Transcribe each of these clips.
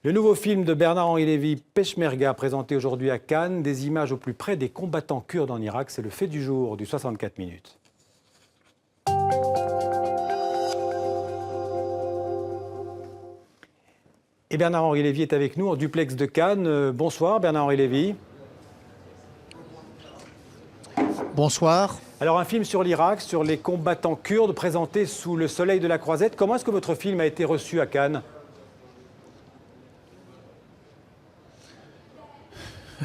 Le nouveau film de Bernard-Henri Lévy, Peshmerga, présenté aujourd'hui à Cannes, des images au plus près des combattants kurdes en Irak, c'est le fait du jour du 64 minutes. Et Bernard-Henri Lévy est avec nous en duplex de Cannes. Bonsoir Bernard-Henri Lévy. Bonsoir. Alors un film sur l'Irak, sur les combattants kurdes présentés sous le soleil de la Croisette. Comment est-ce que votre film a été reçu à Cannes ?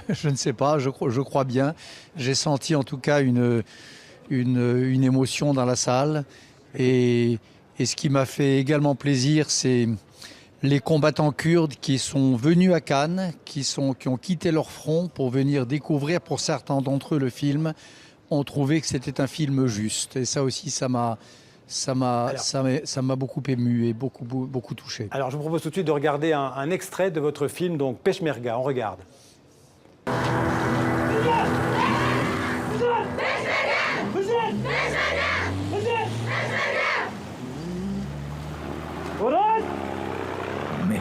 Je ne sais pas, je crois bien. J'ai senti en tout cas une émotion dans la salle. Et ce qui m'a fait également plaisir, c'est les combattants kurdes qui sont venus à Cannes, qui ont quitté leur front pour venir découvrir, pour certains d'entre eux, le film, ont trouvé que c'était un film juste. Et ça aussi, ça m'a beaucoup ému et beaucoup touché. Alors je vous propose tout de suite de regarder un extrait de votre film, donc Peshmerga. On regarde. Mais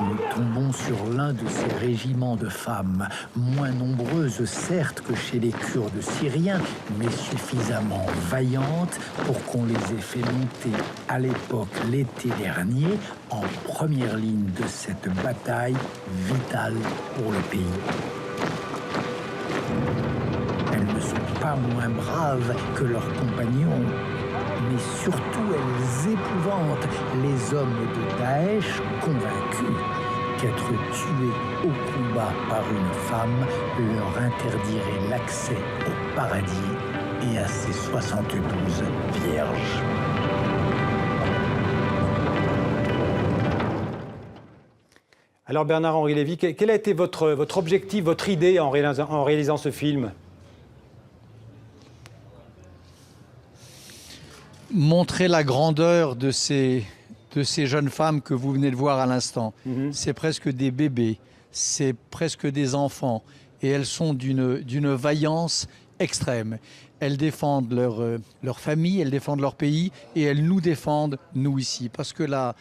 nous tombons sur l'un de ces régiments de femmes, moins nombreuses certes que chez les Kurdes syriens, mais suffisamment vaillantes pour qu'on les ait fait monter à l'époque, l'été dernier, en première ligne de cette bataille vitale pour le pays. Elles ne sont pas moins braves que leurs compagnons, mais surtout elles épouvantent les hommes de Daesh convaincus qu'être tués au combat par une femme leur interdirait l'accès au paradis et à ses 72 vierges. Alors Bernard-Henri Lévy, quel a été votre objectif, votre idée en réalisant ce film ? Montrer la grandeur de ces jeunes femmes que vous venez de voir à l'instant. C'est presque des bébés, c'est presque des enfants. Et elles sont d'une vaillance extrême. Elles défendent leur famille, elles défendent leur pays et elles nous défendent, nous ici. Parce que la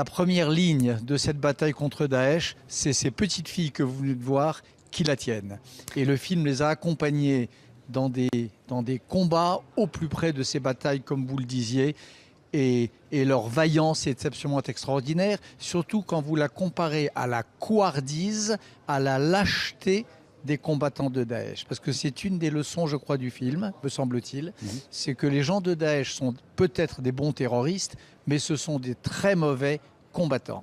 première ligne de cette bataille contre Daesh, c'est ces petites filles que vous venez de voir qui la tiennent. Et le film les a accompagnées dans des combats au plus près de ces batailles, comme vous le disiez. Et leur vaillance est absolument extraordinaire, surtout quand vous la comparez à la couardise, à la lâcheté des combattants de Daesh. Parce que c'est une des leçons, je crois, du film, me semble-t-il, c'est que les gens de Daesh sont peut-être des bons terroristes, mais ce sont des très mauvais combattants.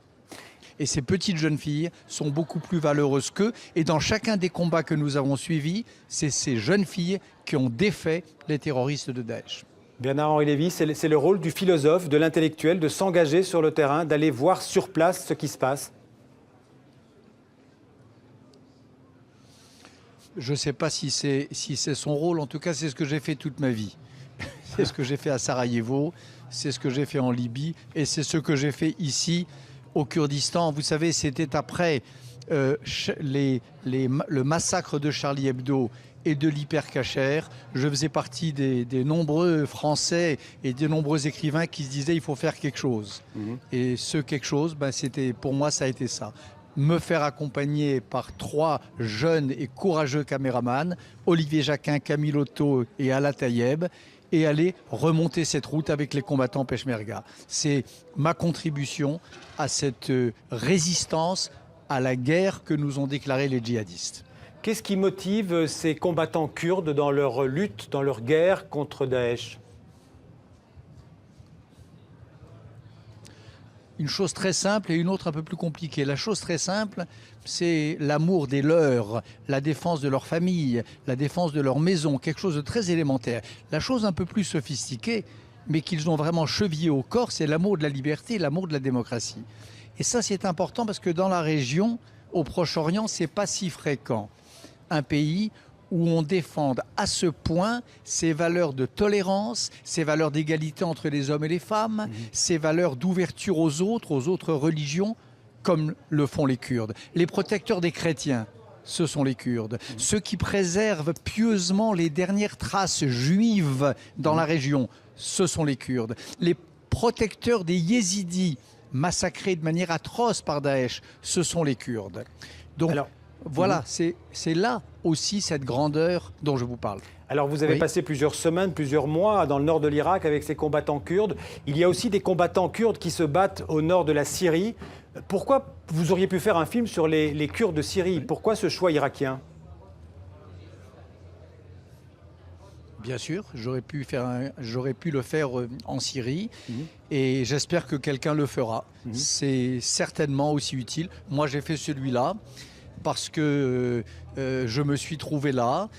Et ces petites jeunes filles sont beaucoup plus valeureuses qu'eux. Et dans chacun des combats que nous avons suivis, c'est ces jeunes filles qui ont défait les terroristes de Daesh. Bernard-Henri Lévy, c'est le rôle du philosophe, de l'intellectuel, de s'engager sur le terrain, d'aller voir sur place ce qui se passe. Je ne sais pas si c'est son rôle, en tout cas c'est ce que j'ai fait toute ma vie. C'est ce que j'ai fait à Sarajevo, c'est ce que j'ai fait en Libye et c'est ce que j'ai fait ici au Kurdistan. Vous savez, c'était après le massacre de Charlie Hebdo et de l'hypercacher. Je faisais partie des nombreux Français et des nombreux écrivains qui se disaient il faut faire quelque chose. Et ce quelque chose, pour moi, ça a été ça. Me faire accompagner par 3 jeunes et courageux caméramans, Olivier Jacquin, Camille Otto et Ala Tayeb, et aller remonter cette route avec les combattants Peshmerga. C'est ma contribution à cette résistance à la guerre que nous ont déclarée les djihadistes. Qu'est-ce qui motive ces combattants kurdes dans leur lutte, dans leur guerre contre Daesh ? Une chose très simple et une autre un peu plus compliquée. La chose très simple, c'est l'amour des leurs, la défense de leur famille, la défense de leur maison, quelque chose de très élémentaire. La chose un peu plus sophistiquée, mais qu'ils ont vraiment chevillé au corps, c'est l'amour de la liberté, l'amour de la démocratie. Et ça, c'est important parce que dans la région, au Proche-Orient, c'est pas si fréquent. Un pays où on défende à ce point ces valeurs de tolérance, ces valeurs d'égalité entre les hommes et les femmes, ces valeurs d'ouverture aux autres religions, comme le font les Kurdes. Les protecteurs des chrétiens, ce sont les Kurdes. Ceux qui préservent pieusement les dernières traces juives dans la région, ce sont les Kurdes. Les protecteurs des Yézidis massacrés de manière atroce par Daesh, ce sont les Kurdes. Donc voilà, c'est là aussi cette grandeur dont je vous parle. Alors vous avez passé plusieurs semaines, plusieurs mois dans le nord de l'Irak avec ces combattants kurdes. Il y a aussi des combattants kurdes qui se battent au nord de la Syrie. Pourquoi vous auriez pu faire un film sur les Kurdes de Syrie? Pourquoi ce choix irakien? Bien sûr, j'aurais pu le faire en Syrie et j'espère que quelqu'un le fera. C'est certainement aussi utile. Moi, j'ai fait celui-là parce que je me suis trouvé là,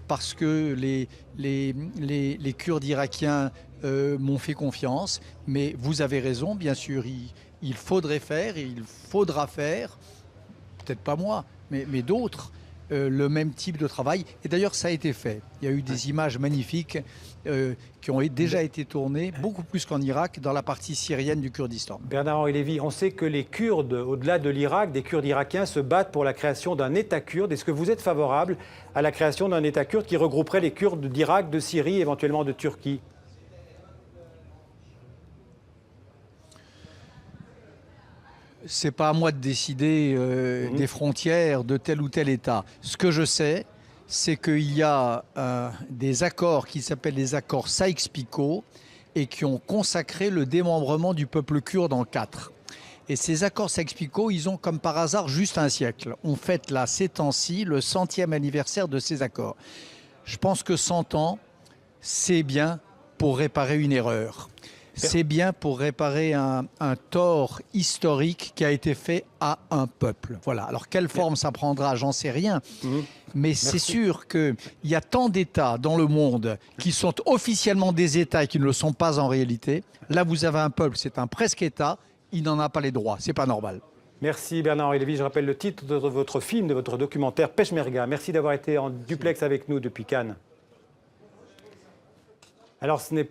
parce que les Kurdes irakiens m'ont fait confiance. Mais vous avez raison, bien sûr, il faudrait faire, et il faudra faire, peut-être pas moi, mais d'autres, le même type de travail. Et d'ailleurs, ça a été fait. Il y a eu des images magnifiques qui ont déjà été tournées, beaucoup plus qu'en Irak, dans la partie syrienne du Kurdistan. Bernard-Henri Lévy, on sait que les Kurdes, au-delà de l'Irak, des Kurdes irakiens se battent pour la création d'un État kurde. Est-ce que vous êtes favorable à la création d'un État kurde qui regrouperait les Kurdes d'Irak, de Syrie, éventuellement de Turquie? C'est pas à moi de décider des frontières de tel ou tel État. Ce que je sais, c'est qu'il y a des accords qui s'appellent les accords Sykes-Picot et qui ont consacré le démembrement du peuple kurde en 4. Et ces accords Sykes-Picot, ils ont comme par hasard juste un siècle. On fête là, ces temps-ci, le 100e anniversaire de ces accords. Je pense que 100 ans, c'est bien pour réparer une erreur. C'est bien pour réparer un tort historique qui a été fait à un peuple. Voilà. Alors, quelle forme ça prendra, j'en sais rien. Mais c'est sûr qu'il y a tant d'États dans le monde qui sont officiellement des États et qui ne le sont pas en réalité. Là, vous avez un peuple, c'est un presque État, il n'en a pas les droits. C'est pas normal. Merci Bernard-Henri Lévy. Je rappelle le titre de votre film, de votre documentaire Peshmerga. Merci d'avoir été en duplex avec nous depuis Cannes. Alors, ce n'est pas